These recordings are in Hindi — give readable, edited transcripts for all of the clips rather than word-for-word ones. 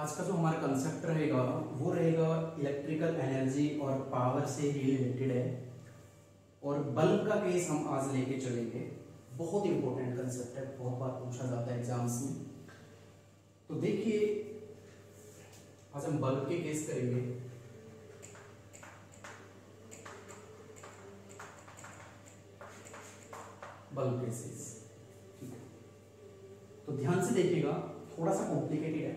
आज का जो हमारा कंसेप्ट रहेगा वो रहेगा इलेक्ट्रिकल एनर्जी और पावर से ही रिलेटेड है, और बल्ब का केस हम आज लेके चलेंगे। बहुत इंपॉर्टेंट कंसेप्ट है, बहुत बार पूछा जाता है एग्जाम्स में। तो देखिए आज हम बल्ब के केस करेंगे। बल्ब केसेस, ठीक है। तो ध्यान से देखिएगा, थोड़ा सा कॉम्प्लिकेटेड है।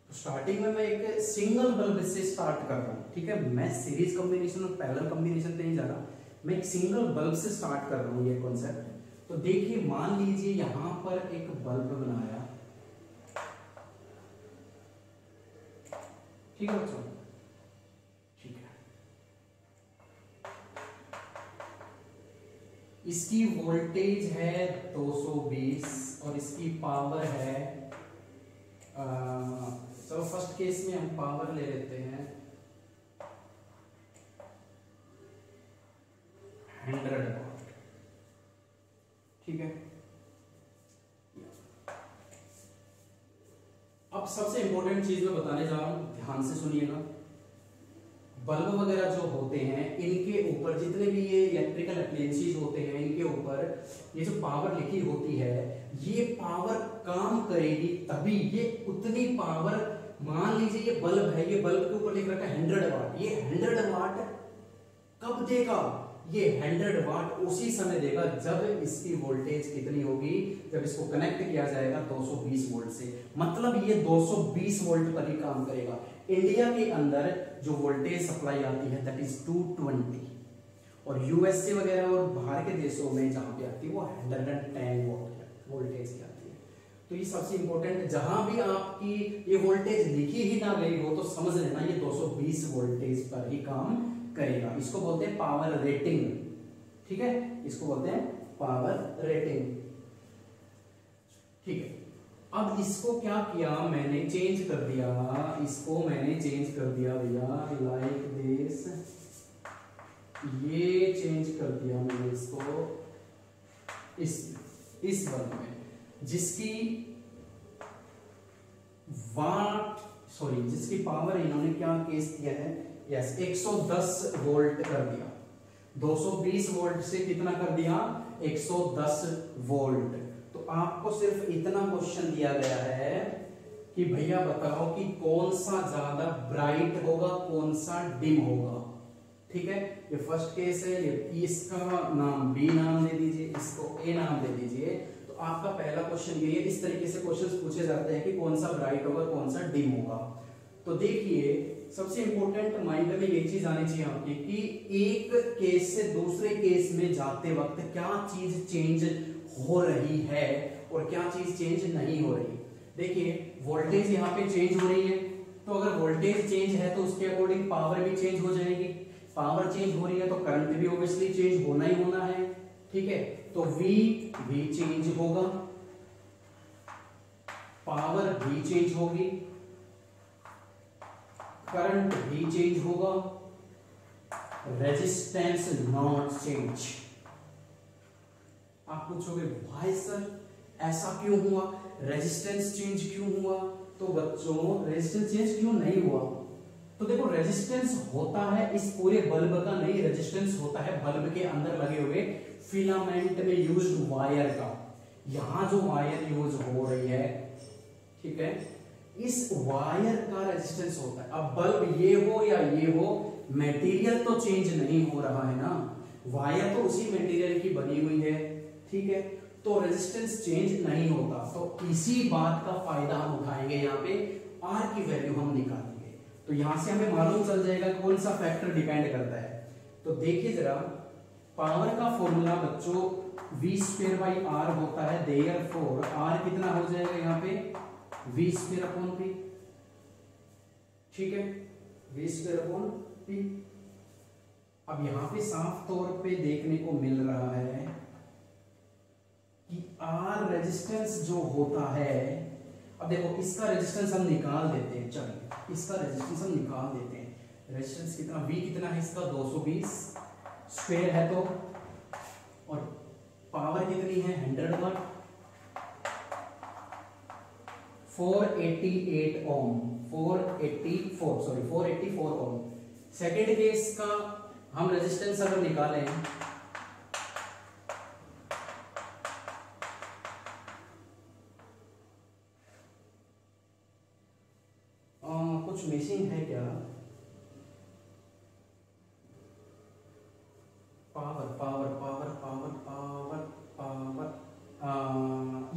तो स्टार्टिंग में मैं एक सिंगल बल्ब से स्टार्ट कर रहा हूं, ठीक है। मैं सीरीज कॉम्बिनेशन और पैरेलल कॉम्बिनेशन पे नहीं जा रहा, मैं एक सिंगल बल्ब से स्टार्ट कर रहा हूं ये कॉन्सेप्ट। तो देखिए मान लीजिए यहां पर एक बल्ब बनाया, ठीक है बच्चों, ठीक है। इसकी वोल्टेज है 220 और इसकी पावर है चलो फर्स्ट केस में हम पावर ले लेते हैं 100 वाट, ठीक है। अब सबसे इंपॉर्टेंट चीज मैं बताने जा रहा हूं, ध्यान से सुनिएगा। बल्ब वगैरह जो होते हैं इनके ऊपर जितने भी ये इलेक्ट्रिकल अप्लायंसेस होते हैं, इनके ऊपर ये जो पावर लिखी होती है, ये पावर काम करेगी तभी, ये उतनी पावर, मान लीजिए ये बल्ब है, ये बल्ब के ऊपर लिख रखा है 100 वाट, ये 100 वाट कब देगा? ये 100 वाट उसी समय देगा जब इसकी वोल्टेज कितनी होगी, जब इसको कनेक्ट किया जाएगा 220 वोल्ट से। मतलब ये 220 वोल्ट पर ही काम करेगा। इंडिया के अंदर जो वोल्टेज सप्लाई आती है दैट इज 220, और यूएसए वगैरह और बाहर के देशों में जहां पे आती है वो 110 वोल्टेज की आती है। तो ये सबसे इंपॉर्टेंट, जहां भी आपकी ये वोल्टेज लिखी ही ना गई हो तो समझ लेना ये 220 वोल्टेज पर ही काम करेगा। इसको बोलते हैं पावर रेटिंग, ठीक है, इसको बोलते हैं पावर रेटिंग, ठीक है। अब इसको क्या किया मैंने, चेंज कर दिया, इसको मैंने चेंज कर दिया भैया, लाइक दिस, ये चेंज कर दिया मैंने इसको इस बल्ब में, जिसकी जिसकी पावर इन्होंने क्या केस दिया है, यस 110 वोल्ट कर दिया। 220 वोल्ट से कितना कर दिया, 110 वोल्ट। तो आपको सिर्फ इतना क्वेश्चन दिया गया है कि भैया बताओ कि कौन सा ज्यादा ब्राइट होगा, कौन सा डिम होगा, ठीक है। ये फर्स्ट केस है, ये इसका नाम बी नाम दे दीजिए, इसको ए नाम दे दीजिए। तो आपका पहला क्वेश्चन ये है, इस तरीके से क्वेश्चंस पूछे जाते हैं कि कौन सा ब्राइट होगा, कौन सा डिम होगा। तो देखिए सबसे इंपॉर्टेंट माइंड में ये चीज आनी चाहिए आपकी कि एक केस से दूसरे केस में जाते वक्त क्या चीज चेंज हो रही है और क्या चीज चेंज नहीं हो रही। देखिए वोल्टेज यहाँ पे चेंज हो रही है, तो अगर वोल्टेज चेंज है तो उसके अकॉर्डिंग पावर भी चेंज हो जाएगी। पावर चेंज हो रही है तो करंट भी ऑब्वियसली चेंज होना ही होना है, ठीक है। तो V भी चेंज होगा, पावर भी चेंज होगी, करंट भी चेंज होगा, रेजिस्टेंस नॉट चेंज। आप पूछोगे भाई सर ऐसा क्यों हुआ, रेजिस्टेंस चेंज क्यों हुआ? तो बच्चों रेजिस्टेंस चेंज क्यों नहीं हुआ? तो देखो रेजिस्टेंस होता है इस पूरे बल्ब का नहीं, रेजिस्टेंस होता है बल्ब के अंदर लगे हुए फिलामेंट में यूज्ड वायर का। यहां जो वायर यूज हो रही है, ठीक है, इस वायर का रेजिस्टेंस होता है। अब बल्ब ये हो या ये हो, मटेरियल तो चेंज नहीं हो रहा है ना, वायर तो उसी मटेरियल की बनी हुई है, ठीक है। तो रेजिस्टेंस चेंज नहीं होता। तो इसी बात का फायदा हम उठाएंगे, यहाँ पे आर की वैल्यू हम निकालेंगे। तो यहां से हमें मालूम चल जाएगा कौन सा फैक्टर डिपेंड करता है। तो देखिए जरा, पावर का फॉर्मूला बच्चों v²/r होता है, देयरफॉर r कितना हो जाएगा यहाँ पे v²/p, ठीक है, v²/p। अब यहां पे साफ तौर पे देखने को मिल रहा है कि R रेजिस्टेंस जो होता है, अब देखो इसका रेजिस्टेंस हम निकाल देते हैं, चलिए इसका रेजिस्टेंस हम निकाल देते हैं। रेजिस्टेंस कितना, V कितना है इसका 220 स्क्वायर है तो, और पावर कितनी है 100 वाट, 488 ओम, 484 ओम। सेकेंड केस का हम रेजिस्टेंस अगर निकालें, कुछ मिसिंग है क्या? Power power power power power power,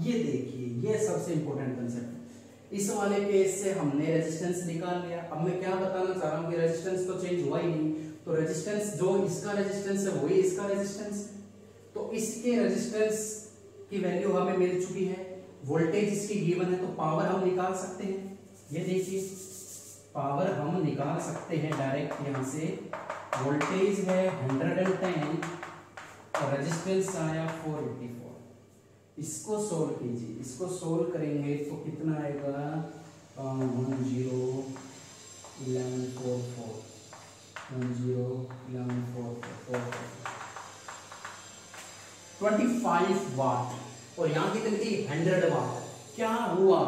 ये देखिए, ये सबसे इंपॉर्टेंट कंसेप्ट। इस वाले केस से हमने रेजिस्टेंस निकाल लिया। अब मैं क्या बताना चाह रहा हूं कि रेजिस्टेंस तो चेंज हुआ ही नहीं, तो रेजिस्टेंस जो इसका रेजिस्टेंस है वही इसका रेजिस्टेंस, तो इसके रेजिस्टेंस की वैल्यू हमें मिल चुकी है, वोल्टेज इसकी गिवन है, तो पावर हम निकाल सकते हैं। ये देखिए, पावर हम निकाल सकते हैं डायरेक्ट यहां से। वोल्टेज है 110 और रेजिस्टेंस आया 484। इसको सोल्व कीजिए, इसको सोल्व करेंगे तो कितना आएगा? 101144 25 वाट, और यहाँ कितनी थी? 100 वाट। क्या हुआ?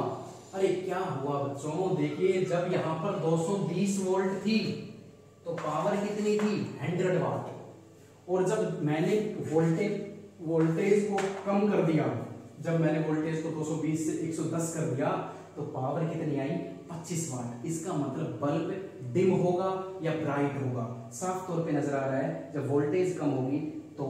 अरे क्या हुआ बच्चों, देखिए जब यहाँ पर 220 वोल्ट थी तो पावर कितनी थी? 100 वाट, और जब मैंने वोल्टेज को कम कर दिया, जब मैंने वोल्टेज को 220 से 110 कर दिया, तो पावर कितनी आई? 25 वाट। इसका मतलब बल्ब डिम होगा या ब्राइट होगा? साफ तौर पे नजर आ रहा है, जब वोल्टेज कम होगी तो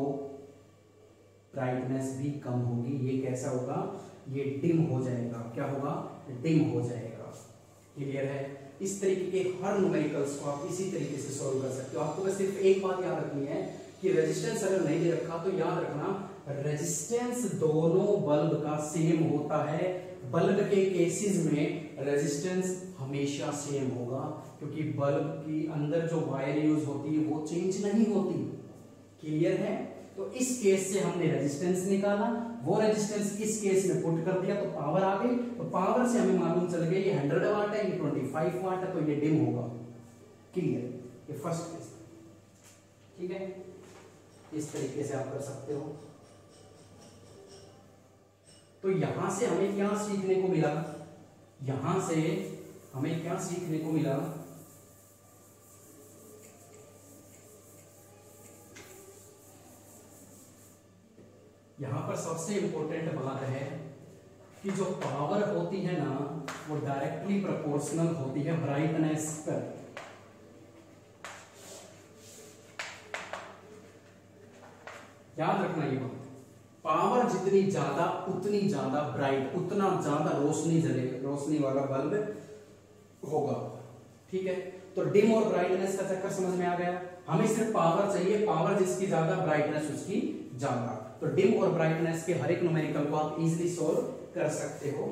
ब्राइटनेस भी कम होगी। ये कैसा होगा? ये डिम हो जाएगा। क्या होगा? डिम हो जाएगा। क्लियर है? इस तरीके के हर न्यूमेरिकल्स को आप इसी तरीके से सॉल्व कर सकते हो। आपको बस सिर्फ एक बात याद रखनी है कि रेजिस्टेंस अगर नहीं दे रखा तो याद रखना, रेजिस्टेंस दोनों बल्ब का सेम होता है। बल्ब के केसेस में रेजिस्टेंस हमेशा सेम होगा, क्योंकि बल्ब के अंदर जो वायर यूज होती है वो चेंज नहीं होती। क्लियर है? तो इस केस से हमने रेजिस्टेंस निकाला, वो रेजिस्टेंस इस केस में पुट कर दिया तो पावर आ गई। तो पावर से हमें मालूम चल गया ये 100 वाट है, ये 25 वाट है, तो ये डिम होगा। क्लियर? ये फर्स्ट केस। ठीक है, इस तरीके से आप कर सकते हो। तो यहां से हमें क्या सीखने को मिला? यहां से हमें क्या सीखने को मिला? यहां पर सबसे इंपॉर्टेंट बात है कि जो पावर होती है ना, वो डायरेक्टली प्रोपोर्शनल होती है ब्राइटनेस पर। याद रखना ये बात, पावर जितनी ज्यादा उतनी ज्यादा ब्राइट, उतना ज्यादा रोशनी जलेगा, रोशनी वाला बल्ब होगा। ठीक है, तो डिम और ब्राइटनेस का चक्कर समझ में आ गया। हमें सिर्फ पावर चाहिए, पावर जिसकी ज्यादा ब्राइटनेस उसकी ज्यादा। तो डिम और ब्राइटनेस के हर एक न्यूमेरिकल को आप इजीली सॉल्व कर सकते हो।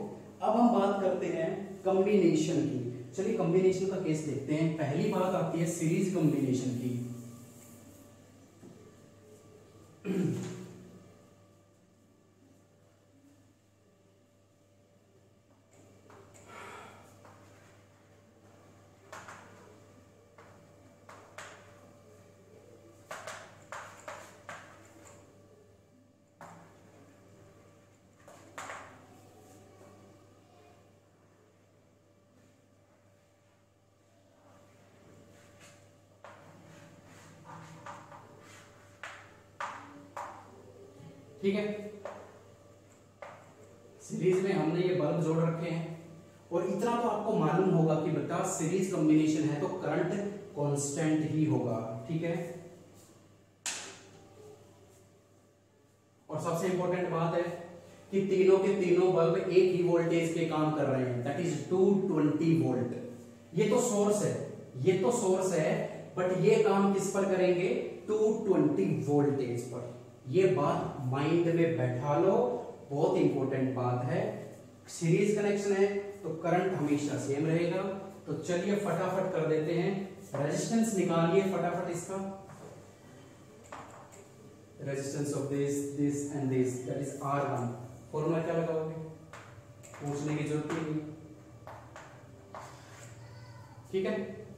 अब हम बात करते हैं कॉम्बिनेशन की। चलिए कॉम्बिनेशन का केस देखते हैं। पहली बात आती है सीरीज कॉम्बिनेशन की। ठीक है, सीरीज में हमने ये बल्ब जोड़ रखे हैं, और इतना तो आपको मालूम होगा कि बेटा सीरीज कॉम्बिनेशन है तो करंट कांस्टेंट ही होगा। ठीक है, और सबसे इंपॉर्टेंट बात है कि तीनों के तीनों बल्ब एक ही वोल्टेज पे काम कर रहे हैं, दैट इज 220 वोल्ट। ये तो सोर्स है, ये तो सोर्स है, बट ये काम किस पर करेंगे? 220 वोल्टेज पर। ये बात माइंड में बैठा लो, बहुत इंपॉर्टेंट बात है। सीरीज कनेक्शन है तो करंट हमेशा सेम रहेगा। तो चलिए फटाफट कर देते हैं, रेजिस्टेंस निकालिए फटाफट इसका। Resistance of this and this, that is R1। Formula क्या लगाओगे? पूछने की जरूरत ही नहीं। ठीक है,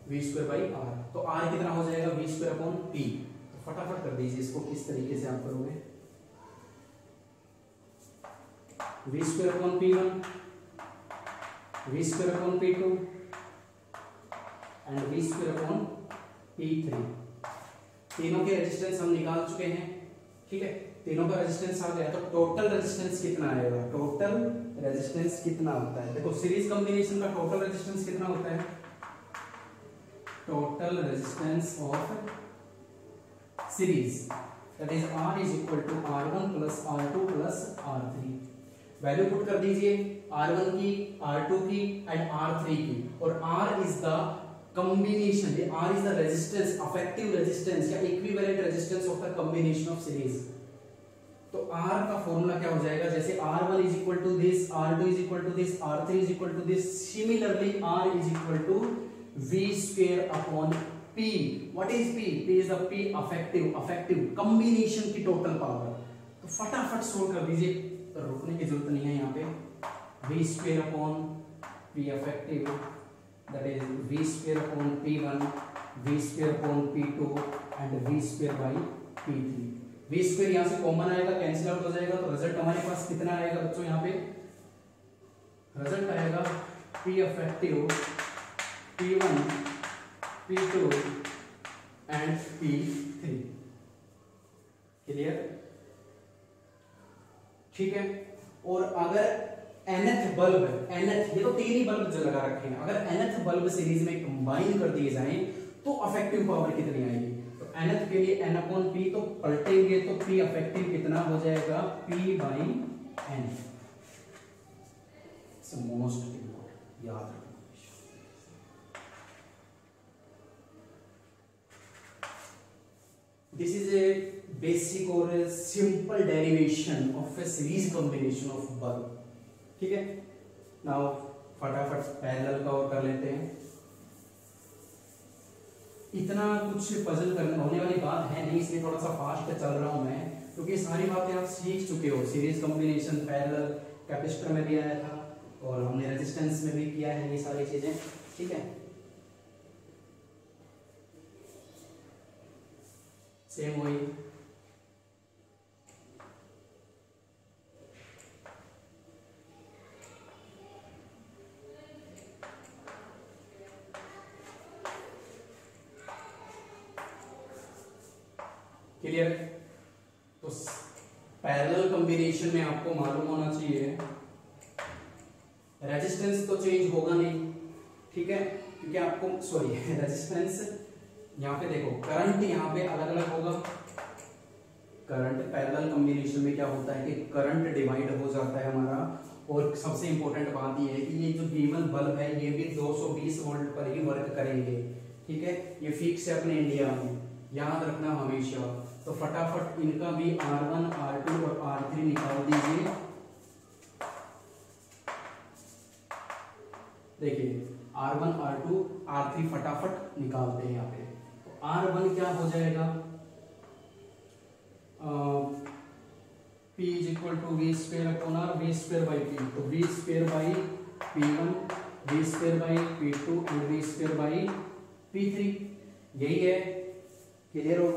V²/R। तो R कितना हो जाएगा? V²/P। फटाफट कर दीजिए इसको। किस तरीके से आप करोगे? V²/P1 V square upon P2 and V square upon P3। तीनों के रेजिस्टेंस हम निकाल चुके हैं, ठीक है, तीनों का रेजिस्टेंस आ गया। तो टोटल रेजिस्टेंस कितना आएगा, टोटल रेजिस्टेंस कितना होता है, देखो सीरीज कॉम्बिनेशन का टोटल रेजिस्टेंस कितना होता है, total resistance of series that is R is equal to R1 plus R2 plus R3। Value put कर दीजिए R1 की, R2 की एंड R3 की, और R is the combination, R is the resistance, effective resistance या equivalent resistance of the combination of series। तो R का फॉर्मूला क्या हो जाएगा, जैसे R1 is equal to this, R2 is equal to this, R3 is equal to this, similarly R is equal to V square upon P। What is P? P is the P effective combination की total power। तो फटाफट सोल्व कर दीजिए, रुकने की जरूरत नहीं है यहाँ पे। V square upon P effective that is V square upon P1, V square upon P2 and V square by P3। V square यहाँ से कॉमन आएगा, कैंसिल आउट हो जाएगा, तो रिजल्ट हमारे पास कितना आएगा बच्चों, यहाँ पे रिजल्ट आएगा P effective P1, P2 and P3। Clear, ठीक है। और अगर nth बल्ब है, nth, ये तो तीन ही बल्ब जो लगा रखे हैं, अगर nth बल्ब सीरीज में कंबाइन कर दिए जाएं तो इफेक्टिव पावर कितनी आएगी, तो nth के लिए n अपॉन p, तो पलटेंगे तो p इफेक्टिव कितना हो जाएगा, p by n। Most important, याद रखना। दिस इज ए बेसिक और simple derivation of A series combination of bulb, ठीक है। नाउ फटाफट पैरेलल का और कर लेते हैं। इतना कुछ पजल करने होने वाली बात है नहीं, इसलिए थोड़ा सा फास्ट चल रहा हूं मैं, क्योंकि सारी बातें आप सीख चुके हो। सीरीज कॉम्बिनेशन, पैरेलल, कैपेसिटर में भी आया था और हमने रेजिस्टेंस में भी किया है ये सारी चीजें, ठीक है। सेम वही क्लियर। तो पैरेलल कॉम्बिनेशन में आपको मालूम होना चाहिए रेजिस्टेंस तो चेंज होगा नहीं, ठीक है, क्योंकि आपको सॉरी रेजिस्टेंस यहाँ पे देखो, करंट यहाँ पे अलग अलग होगा। करंट पैरेलल कॉम्बिनेशन में क्या होता है कि करंट डिवाइड हो जाता है हमारा, और सबसे इंपॉर्टेंट बात ये है कि ये जो V1 बल्ब है ये भी 220 वोल्ट पर ही वर्क करेंगे, ठीक है। ये फिक्स है अपने इंडिया में, याद रखना हमेशा। तो फटाफट इनका भी R1, R2 और R3 निकाल दीजिए। देखिए R1, R2, R3 फटाफट निकालते हैं यहाँ पे। तो R1 क्या हो जाएगा, P is equal to V square upon R, V square by P। तो V square by P1, V square by P2 and V square by P3, यही है। क्लियर हो,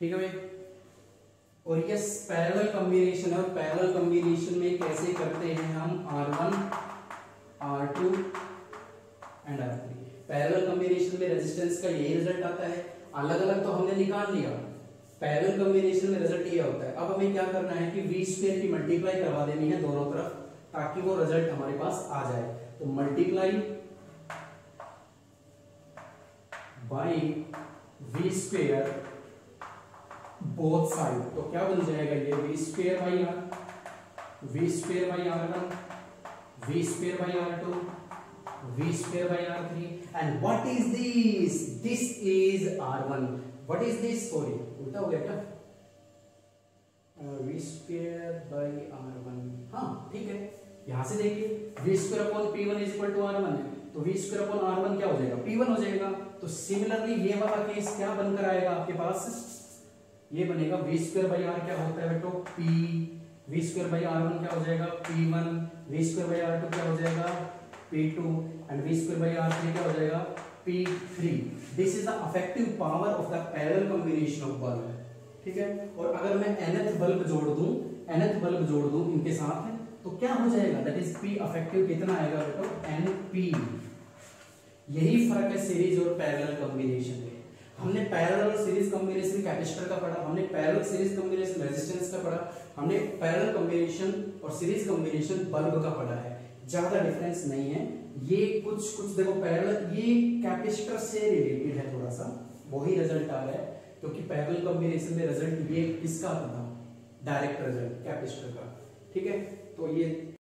ठीक है भाई। और ये पैरेलल कॉम्बिनेशन है, और पैरेलल कॉम्बिनेशन में कैसे करते हैं हम, R1, R2 and R3। Parallel combination में रेजिस्टेंस का यही रिजल्ट आता है। अलग अलग तो हमने निकाल लिया, पैरेलल कॉम्बिनेशन में रिजल्ट ये होता है। अब हमें क्या करना है कि V स्क्वायर की मल्टीप्लाई करवा देनी है दोनों तरफ, ताकि वो रिजल्ट हमारे पास आ जाए। तो multiply by V square both side, तो क्या बन जाएगा ये V square by R, V square by R1, V square by R2, V square by R3। And what is this, this is R1। What is this, sorry उल्टा हो गया क्या, V स्क्वायर बाई R1, हाँ ठीक है। यहां से देखिए V square upon P1 is equal to R1 है, तो V स्क्वायर अपॉन R1 क्या हो जाएगा, P1 हो जाएगा। तो सिमिलरली ये वाला केस क्या बनकर आएगा आपके पास, ये बनेगा V स्क्वायर बाई R क्या होता है बेटो, P, V square by R1 क्या हो जाएगा P1, V square by R2 क्या हो जाएगा P2 and V square by R3 क्या हो जाएगा P3। This is the effective power of the parallel combination of bulb. ठीक है। और अगर मैं nth बल्ब जोड़ दूं इनके साथ तो क्या हो जाएगा, दैट इज P इफेक्टिव कितना आएगा बेटा, NP। यही फर्क है सीरीज और पैरेलल कॉम्बिनेशन में। हमने पैरेलल और सीरीज कॉम्बिनेशन कैपेसिटर का पढ़ा, हमने पैरेलल सीरीज कॉम्बिनेशन रेजिस्टेंस का पढ़ा, हमने पैरेलल कॉम्बिनेशन और सीरीज कॉम्बिनेशन बल्ब का पढ़ा है, ज्यादा डिफरेंस नहीं है। ये कुछ देखो पैरेलल ये कैपेसिटर से रिलेटेड है थोड़ा सा, वही रिजल्ट आ रहा है क्योंकि पैरेलल कॉम्बिनेशन में रिजल्ट ये किसका था, डायरेक्ट रिजल्ट कैपेसिटर का, ठीक है। तो ये